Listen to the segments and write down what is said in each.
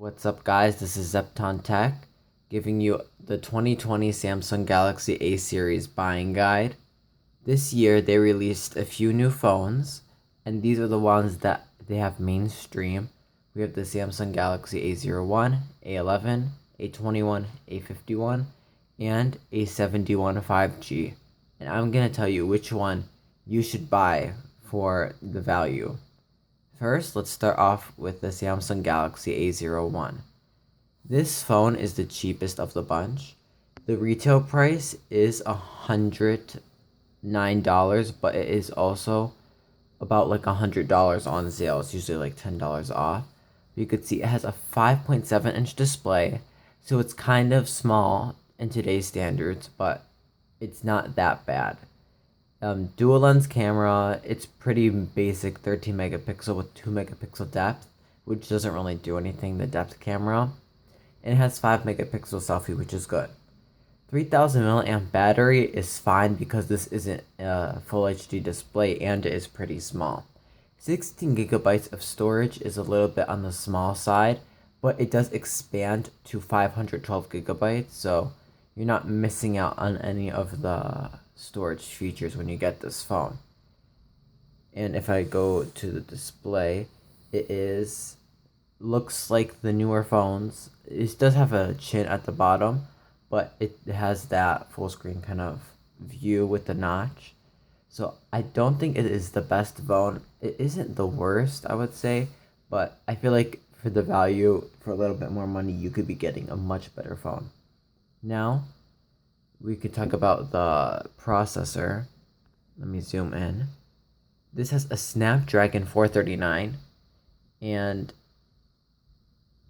What's up, guys? This is Zepton Tech giving you the 2020 Samsung Galaxy A series buying guide. This year they released a few new phones, and these are the ones that they have mainstream. We have the Samsung Galaxy A01, A11, A21, A51, and A71 5G. And I'm going to tell you which one you should buy for the value. First, let's start off with the Samsung Galaxy A01. This phone is the cheapest of the bunch. The retail price is $109, but it is also about like $100 on sale. It's usually like $10 off. You could see it has a 5.7-inch display, so it's kind of small in today's standards, but it's not that bad. Dual lens camera, it's pretty basic, 13 megapixel with 2 megapixel depth, which doesn't really do anything, the depth camera. And it has 5 megapixel selfie, which is good. 3000 milliamp battery is fine because this isn't a full HD display and it is pretty small. 16 gigabytes of storage is a little bit on the small side, but it does expand to 512 gigabytes, so you're not missing out on any of the storage features when you get this phone. And if I go to the display, looks like the newer phones. It does have a chin at the bottom, but it has that full screen kind of view with the notch. So I don't think it is the best phone. It isn't the worst, I would say, but I feel like for the value, for a little bit more money, you could be getting a much better phone. Now, we could talk about the processor. Let me zoom in. This has a Snapdragon 439, and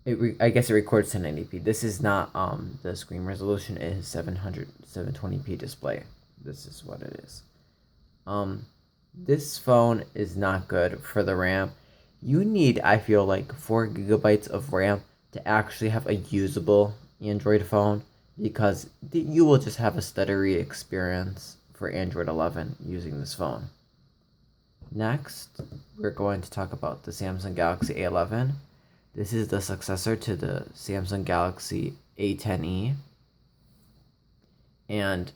I guess it records 1080p. This is not the screen resolution is 720p display. This is what it is. This phone is not good for the RAM. You need, I feel like, 4 gigabytes of RAM to actually have a usable Android phone, because you will just have a stuttery experience for Android 11 using this phone. Next, we're going to talk about the Samsung Galaxy A11. This is the successor to the Samsung Galaxy A10e, and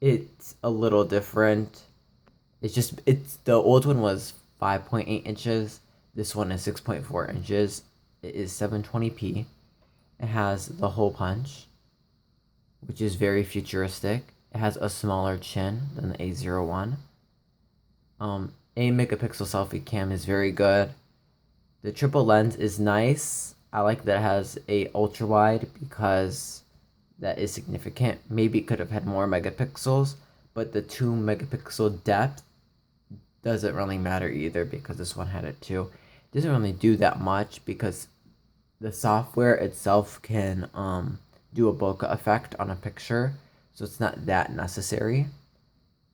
it's a little different. It's the old one was 5.8 inches. This one is 6.4 inches. It is 720p. It has the hole punch, which is very futuristic. It has a smaller chin than the A01. 8 megapixel selfie cam is very good. The triple lens is nice. I like that it has a ultra wide because that is significant. Maybe it could have had more megapixels, but the 2 megapixel depth doesn't really matter either because this one had it too. It doesn't really do that much because the software itself can do a bokeh effect on a picture, so it's not that necessary.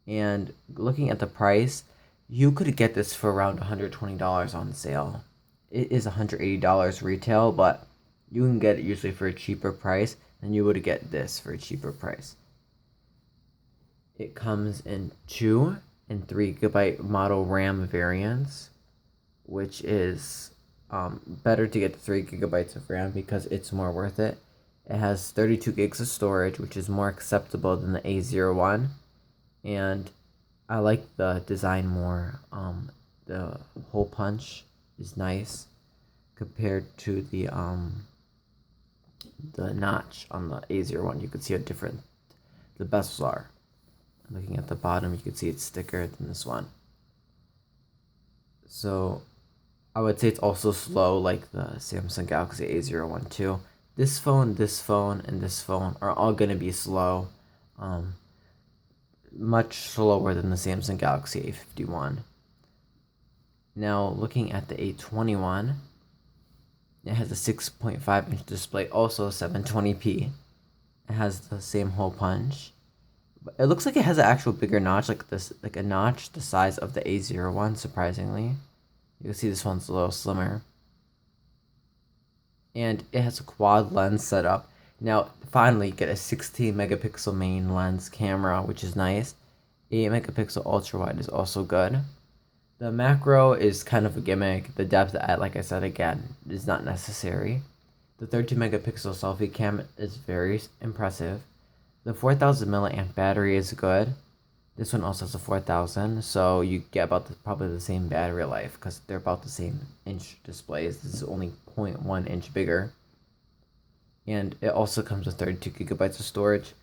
And looking at the price, you could get this for around $120 on sale. It is $180 retail, but you can get it usually for a cheaper price than you would get this for a cheaper price. It comes in 2 and 3 gigabyte model RAM variants, which is better to get the 3 gigabytes of RAM because it's more worth it. It has 32 gigs of storage, which is more acceptable than the A01, and I like the design more. The hole punch is nice compared to the notch on the A01. You can see how different the bezels are. Looking at the bottom, you can see it's thicker than this one. So I would say it's also slow like the Samsung Galaxy A01 too. This phone, and this phone are all going to be slow. Much slower than the Samsung Galaxy A51. Now looking at the A21, it has a 6.5-inch display, also 720p. It has the same hole punch. But it looks like it has an actual bigger notch, like a notch the size of the A01, surprisingly. You can see this one's a little slimmer. And it has a quad lens setup. Now, finally, you get a 16 megapixel main lens camera, which is nice. 8 megapixel ultra wide is also good. The macro is kind of a gimmick. The depth, like I said again, is not necessary. The 32 megapixel selfie cam is very impressive. The 4000 milliamp battery is good. This one also has a 4000, so you get about probably the same battery life because they're about the same inch displays. This is only 0.1 inch bigger. And it also comes with 32 gigabytes of storage.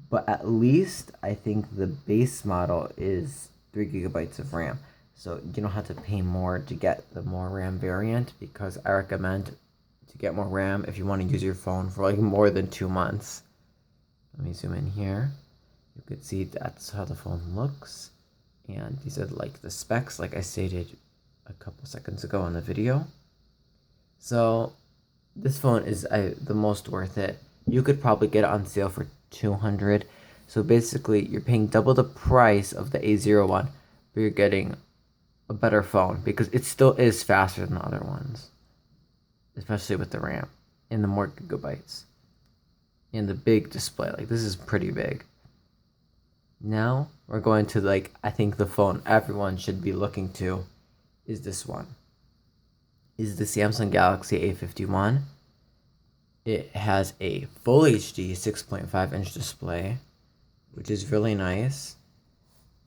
But at least I think the base model is 3 gigabytes of RAM. So you don't have to pay more to get the more RAM variant, because I recommend to get more RAM if you want to use your phone for like more than 2 months. Let me zoom in here. You could see that's how the phone looks. And these are like the specs, like I stated a couple seconds ago in the video. So this phone is the most worth it. You could probably get it on sale for $200. So basically, you're paying double the price of the A01, but you're getting a better phone because it still is faster than the other ones, especially with the RAM and the more gigabytes and the big display. Like, this is pretty big. Now we're going to, like, I think the phone everyone should be looking to is this one. Is the Samsung Galaxy A51. It has a full HD 6.5 inch display, which is really nice.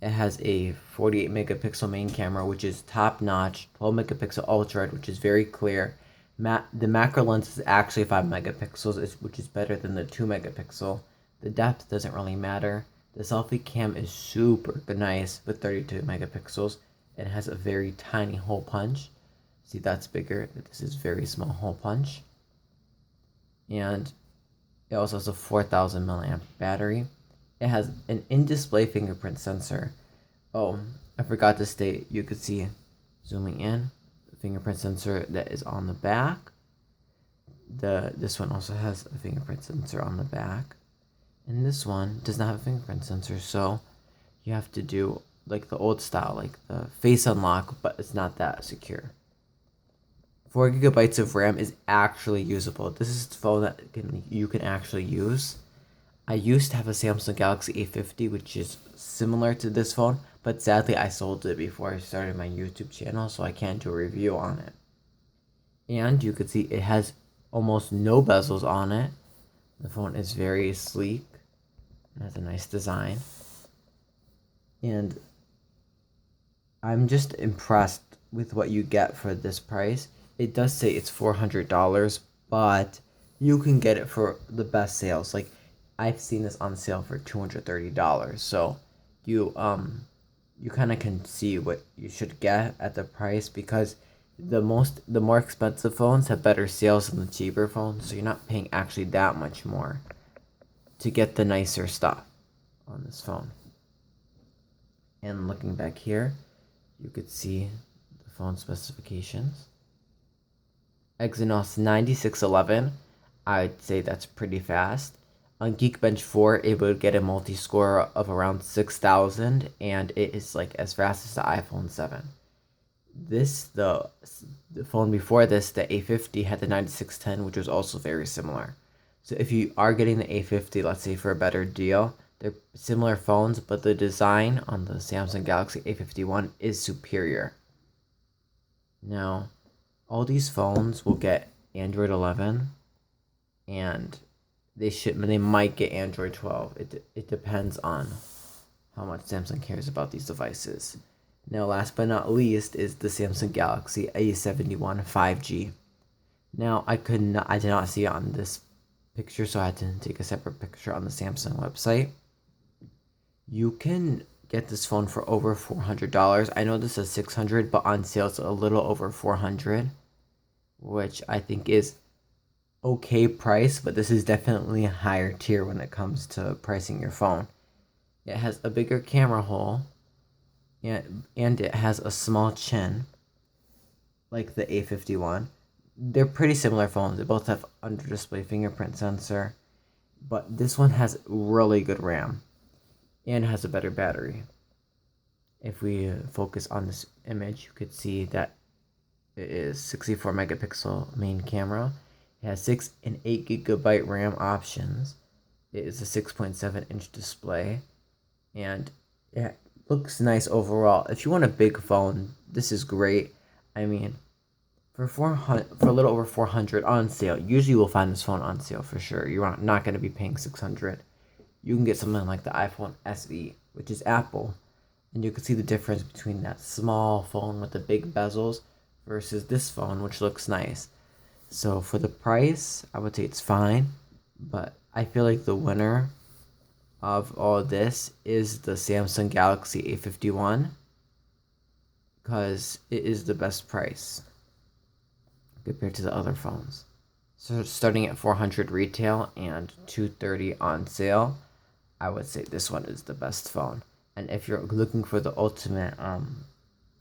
It has a 48 megapixel main camera, which is top notch, 12 megapixel ultra, which is very clear. The macro lens is actually 5 megapixels, which is better than the 2 megapixel. The depth doesn't really matter. The selfie cam is super nice with 32 megapixels. It has a very tiny hole punch. See, that's bigger. This is very small hole punch. And it also has a 4000 milliamp battery. It has an in-display fingerprint sensor. Oh, I forgot to state, you could see, zooming in, the fingerprint sensor that is on the back. This one also has a fingerprint sensor on the back. And this one does not have a fingerprint sensor, so you have to do like the old style, like the face unlock, but it's not that secure. 4 gigabytes of RAM is actually usable. This is a phone that you can actually use. I used to have a Samsung Galaxy A50, which is similar to this phone, but sadly I sold it before I started my YouTube channel, so I can't do a review on it. And you can see it has almost no bezels on it. The phone is very sleek. It has a nice design. And I'm just impressed with what you get for this price. It does say it's $400, but you can get it for the best sales. Like, I've seen this on sale for $230. So you kind of can see what you should get at the price, because the more expensive phones have better sales than the cheaper phones, so you're not paying actually that much more to get the nicer stuff on this phone. And looking back here, you could see the phone specifications. Exynos 9611, I'd say that's pretty fast. On Geekbench 4, it would get a multi-score of around 6,000, and it is like as fast as the iPhone 7. The phone before this, the A50, had the 9610, which was also very similar. So if you are getting the A50, let's say for a better deal, they're similar phones, but the design on the Samsung Galaxy A51 is superior. Now, all these phones will get Android 11, and they might get Android 12. It depends on how much Samsung cares about these devices. Now, last but not least is the Samsung Galaxy A71 5G. Now, I did not see it on this picture, so I had to take a separate picture on the Samsung website. You can get this phone for over $400. I know this is $600, but on sale it's a little over $400, which I think is okay price, but this is definitely a higher tier when it comes to pricing your phone. It has a bigger camera hole, and it has a small chin, like the A51. They're pretty similar phones. They both have under-display fingerprint sensor, but this one has really good RAM and has a better battery. If we focus on this image, you could see that it is 64 megapixel main camera. It has 6 and 8 gigabyte RAM options. It is a 6.7 inch display, and looks nice overall. If you want a big phone, this is great. I mean, for 400, for a little over 400 on sale. Usually you will find this phone on sale for sure. You're not going to be paying 600. You can get something like the iPhone SE, which is Apple, and you can see the difference between that small phone with the big bezels versus this phone, which looks nice. So for the price, I would say it's fine, but I feel like the winner of all this is the Samsung Galaxy A51 because it is the best price compared to the other phones. So starting at 400 retail and 230 on sale, I would say this one is the best phone. And if you're looking for the ultimate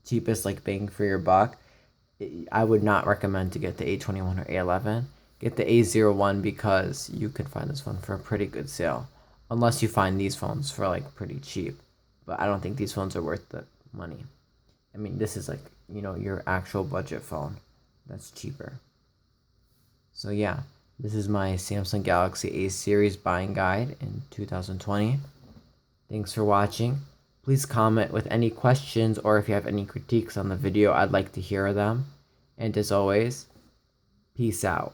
cheapest like bang for your buck, I would not recommend to get the A21 or A11. Get the A01 because you can find this one for a pretty good sale. Unless you find these phones for like pretty cheap. But I don't think these phones are worth the money. I mean, this is like, your actual budget phone that's cheaper. So yeah, this is my Samsung Galaxy A series buying guide in 2020. Thanks for watching. Please comment with any questions or if you have any critiques on the video, I'd like to hear them. And as always, peace out.